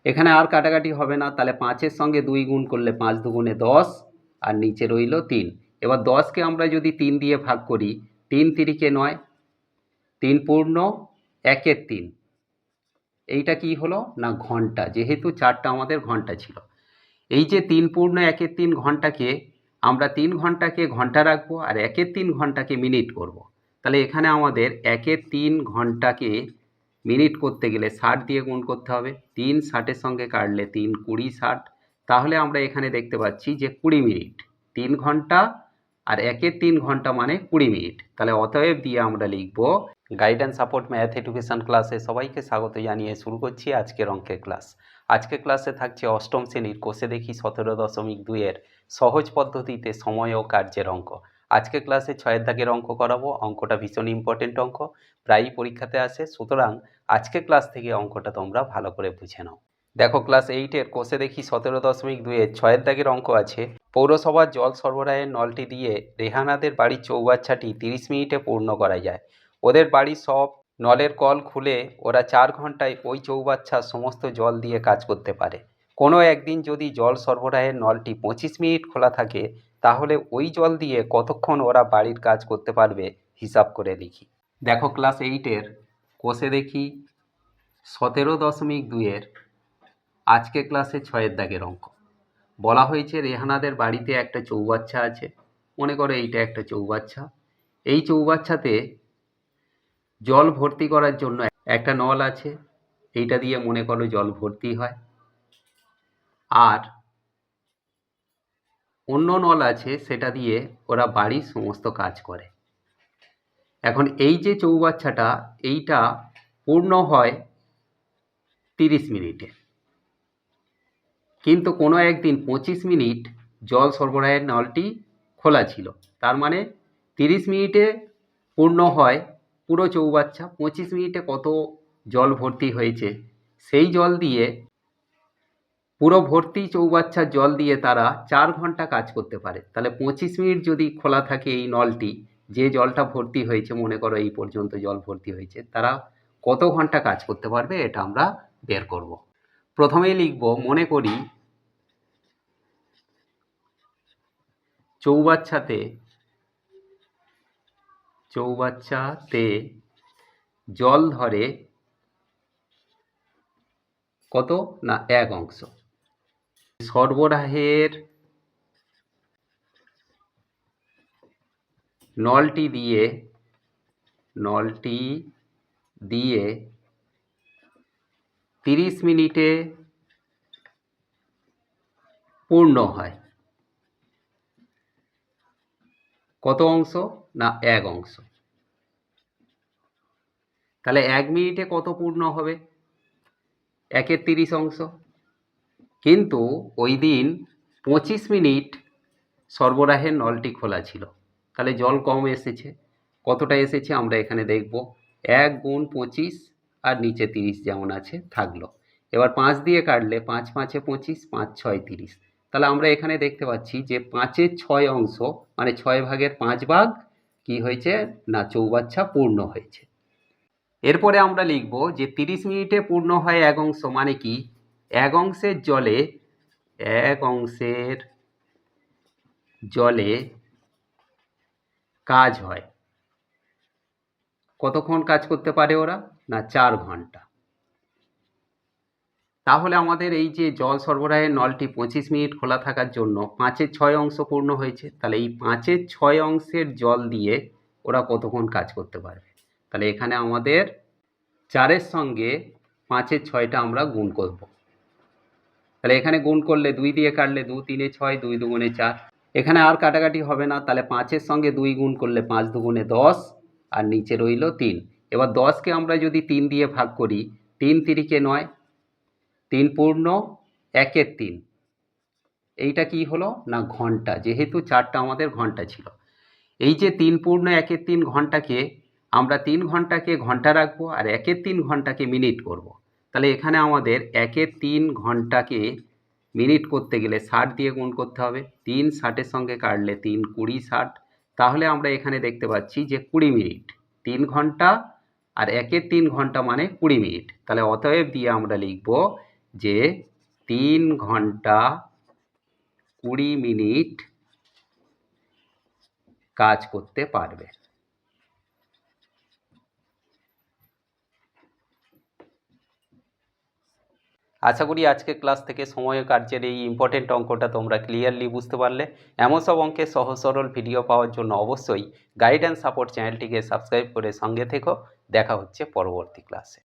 এখানে আর কাটাকাটি হবে না, তাহলে 5-এর সঙ্গে 2 গুণ করলে 5 দুগুণে 10 আর নিচে রইল 3। এবার 10কে আমরা যদি 3 দিয়ে ভাগ করি, 3 তিরিকে 9, 3 পূর্ণ 1-এর 3। এইটা কি হলো না ঘন্টা, যেহেতু 4টা আমাদের ঘন্টা ছিল। এই যে 3 পূর্ণ 1-এর 3 ঘন্টাকে আমরা 3 ঘন্টাকে ঘন্টা রাখবো আর 1-এর 3 ঘন্টাকে মিনিট করব। তাহলে এখানে আমাদের 1-এর 3 ঘন্টাকে মিনিট করতে গেলে 60 দিয়ে গুণ করতে হবে। 3 60-এর সঙ্গে কাটলে 3 20 60, তাহলে আমরা এখানে দেখতে পাচ্ছি যে 20 মিনিট। 3 ঘন্টা আর 1-এর 3 ঘন্টা মানে 20 মিনিট। তাহলে অতএব দিয়ে আমরা লিখব। গাইডেন্স সাপোর্ট ম্যাথ এডুকেশন ক্লাসে সবাইকে স্বাগত জানিয়ে শুরু করছি আজকের অঙ্কের ক্লাস। আজকের ক্লাসে থাকছে অষ্টম শ্রেণীর কোষে দেখি 17.2-এর সহজ পদ্ধতিতে সময় ও কার্যের অঙ্ক। আজকের ক্লাসে 6 দাগের অঙ্ক করাবো। অঙ্কটা ভীষণ ইম্পর্টেন্ট অঙ্ক, প্রায়ই পরীক্ষাতে আসে, সুতরাং আজকের ক্লাস থেকে অঙ্কটা তোমরা ভালো করে বুঝে নাও। দেখো, ক্লাস 8-এর কোষে দেখি 17.2-এর 6 দাগের অঙ্ক আছে। পৌরসভার জল সরবরাহের নলটি দিয়ে রেহানাদের বাড়ির চৌবাচ্চাটি 30 মিনিটে পূর্ণ করা যায়। ওদের বাড়ির সব নলের কল খুলে ওরা 4 ঘন্টায় ওই চৌবাচ্চার সমস্ত জল দিয়ে কাজ করতে পারে। কোনো একদিন যদি জল সরবরাহের নলটি 25 মিনিট খোলা থাকে, তাহলে ওই জল দিয়ে কতক্ষণ ওরা বাড়ির কাজ করতে পারবে হিসাব করে লিখি। দেখো, ক্লাস 8-এর কোষে দেখি 17.2-এর আজকে ক্লাসে 6 দাগের অঙ্ক। বলা হয়েছে রেহানাদের বাড়িতে একটা চৌবাচ্চা আছে। মনে করো এইটা একটা চৌবাচ্চা। এই চৌবাচ্চাতে জল ভর্তি করার জন্য একটা নল আছে, এইটা দিয়ে মনে করো জল ভর্তি হয়, আর অন্য নল আছে সেটা দিয়ে ওরা বাড়ির সমস্ত কাজ করে। এখন এই যে চৌবাচ্চাটা, এইটা পূর্ণ হয় 30 মিনিটে, কিন্তু কোনো একদিন 25 মিনিট জল সরবরাহের নলটি খোলা ছিল। তার মানে 30 মিনিটে পূর্ণ হয় পুরো চৌবাচ্চা। 25 মিনিটে কত জল ভর্তি হয়েছে সেই জল দিয়ে, পুরো ভর্তি চৌবাচ্চার জল দিয়ে তারা 4 ঘন্টা কাজ করতে পারে। তাহলে 25 মিনিট যদি খোলা থাকে এই নলটি, যে জলটা ভর্তি হয়েছে, মনে করো এই পর্যন্ত জল ভর্তি হয়েছে, তারা কত ঘন্টা কাজ করতে পারবে এটা আমরা বের করব। প্রথমেই লিখব, মনে করি চৌবাচ্চাতে জল ধরে কত না 1 অংশ। সরবরাহের নলটি দিয়ে 30 মিনিটে পূর্ণ হয় কত অংশ না 1 অংশ। তাহলে 1 মিনিটে কত পূর্ণ হবে? 1-এর 30 অংশ। কিন্তু ওই দিন 25 মিনিট সরবরাহের নলটি খোলা ছিল, তাহলে জল কম এসেছে। কতটা এসেছে আমরা এখানে দেখব। 1 গুণ 25 আর নিচে 30 যেমন আছে থাকলো। এবার 5 দিয়ে কাটলে 5 5-এ 25, 5 6 30। তাহলে আমরা এখানে দেখতে পাচ্ছি যে 5-এর 6 অংশ মানে 6 ভাগের 5 ভাগ কি হয়েছে না চৌবাচ্চা পূর্ণ হয়েছে। এরপরে আমরা লিখব যে 30 মিনিটে পূর্ণ হয় 1 অংশ, মানে কি 1 অংশের জলে কাজ হয়। কতক্ষণ কাজ করতে পারে ওরা না 4 ঘন্টা। তাহলে আমাদের এই যে জল সরবরাহের নলটি 25 মিনিট খোলা থাকার জন্য 5-এর 6 অংশ পূর্ণ হয়েছে। তাহলে এই 5-এর 6 অংশের জল দিয়ে ওরা কতক্ষণ কাজ করতে পারবে। তাহলে এখানে আমাদের 4-এর সঙ্গে 5-এর 6টা আমরা গুণ করব। তাহলে এখানে গুণ করলে 2 দিয়ে কাটলে 2 3-এ 6, 2 দুগুণে 4। এখানে আর কাটাকাটি হবে না, তাহলে 5-এর সঙ্গে 2 গুণ করলে 5 দুগুণে 10 আর নিচে রইল 3। এবার 10কে আমরা যদি 3 দিয়ে ভাগ করি, 3 তিরিকে 9, 3 পূর্ণ 1-এর 3। এইটা কি হলো না ঘন্টা, যেহেতু 4টা আমাদের ঘন্টা ছিল। এই যে 3 পূর্ণ 1-এর 3 ঘন্টাকে আমরা 3 ঘন্টাকে ঘন্টা রাখবো আর 1-এর 3 ঘন্টাকে মিনিট করব। তাহলে এখানে আমাদের 1-এর 3 ঘন্টাকে মিনিট করতে গেলে 60 দিয়ে গুণ করতে হবে। 3 60-এর সঙ্গে কাটলে 3 20 60, তাহলে আমরা এখানে দেখতে পাচ্ছি যে 20 মিনিট। 3 ঘন্টা আর 1-এর 3 ঘন্টা মানে 20 মিনিট। তাহলে অতএব দিয়ে আমরা লিখব যে 3 ঘন্টা 20 মিনিট কাজ করতে পারবে। আশা করি আজকের ক্লাস থেকে সময় ও কার্যের এই ইম্পর্টেন্ট অঙ্কটা তোমরা ক্লিয়ারলি বুঝতে পারলে। এমন সব অঙ্কের সহজ সরল ভিডিও পাওয়ার জন্য অবশ্যই গাইড অ্যান্ড সাপোর্ট চ্যানেলটিকে সাবস্ক্রাইব করে সঙ্গে থেকো। দেখা হচ্ছে পরবর্তী ক্লাসে।